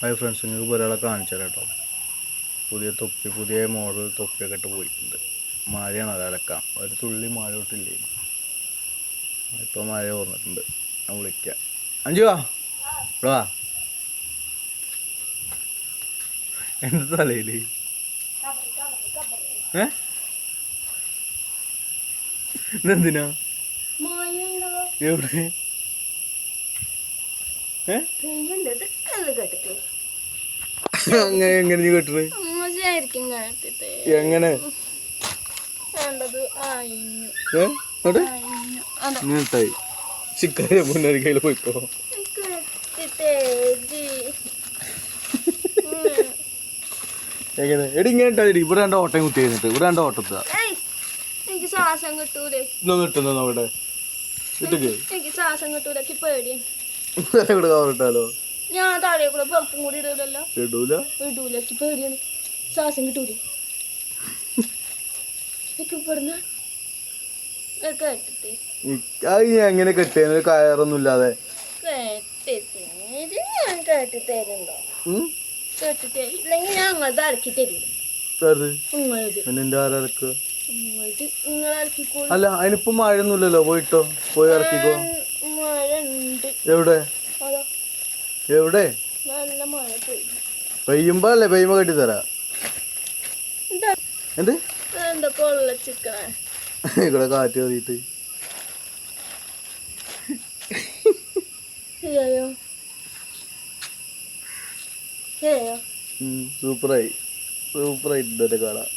Hi friends, നിങ്ങൾക്ക് ഒരാളെ കാണിച്ചു തരാം കേട്ടോ. പുതിയ മോഡൽ തൊപ്പിയൊക്കെ ഇട്ട് പോയിട്ടുണ്ട്. മഴയാണ്, അത് അലക്കാം. ഒരു തുള്ളി മഴ തൊട്ടില്ലേ. ഇപ്പോൾ മഴ ഓർന്നിട്ടുണ്ട്. ഞാൻ വിളിക്കാം. അഞ്ചു വാ, ഇവിടെ വാ. എന്താ തലയില് ഇതെന്തിനാ? എവിടെ എങ്ങനെ നീ കേട്ടത്? എങ്ങനെ ചിക്കാരെ മുന്നേ കയ്യിൽ പോയിക്കോ. എങ്ങനെ എടി ഇങ്ങനെ ഇട്ടാ ഇവിടെ രണ്ട് ഓട്ടം കുത്തി കഴിഞ്ഞിട്ട് ഇവിടെ രണ്ട് ഓട്ടത്താ കിട്ടുന്ന നോക്കട്ടെ. കവറിട്ടാലോ? ഞാൻ താഴെ കൂടെ പുറത്തും കൂടി ഇടൂലല്ലോ. ഇടൂല പേടിയാണ്. ശ്വാസം കിട്ടൂലേ? എങ്ങനെ കെട്ടിയ കയറൊന്നും ഇല്ലാതെ ഞാൻ കേട്ടിട്ടേരുണ്ടോ? കേട്ടിട്ടില്ലെങ്കിൽ ഞങ്ങൾ ഇറക്കി തരൂല. അല്ല, അതിനിപ്പോ മഴയൊന്നുമില്ലല്ലോ. പോയിട്ടോ, പോയി ഇറക്കിക്കോ. മഴ ഉണ്ട്. എവിടെ എവിടെ? നല്ല മഴ പെയ്യുമ്പോ അല്ലേ? പെയ്യുമ്പോ കെട്ടിത്തരാ. എന്ത് എന്താ പൊള്ളച്ചിക്കണ ഇവിടെ കാറ്റ് കയറിയിട്ട്? സൂപ്പറായിട്ടുണ്ട് കാണാൻ.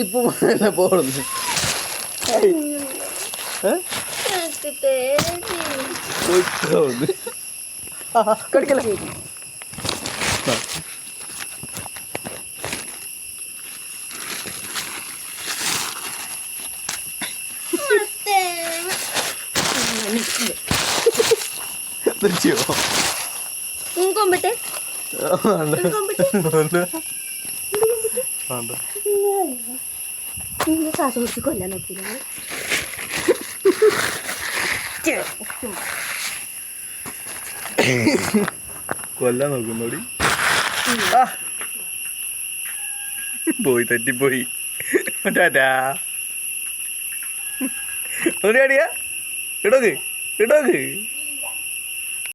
ഇപ്പൊ പോടുന്നു. ശ്വാസം കുറിച്ച് കൊല്ലാൻ നോക്കില്ല. കൊല്ലാൻ നോക്കുന്നോടി. പോയി തെറ്റിപ്പോയി. ടാറ്റാ. ഇടോക്ക് ഇടോക്ക്.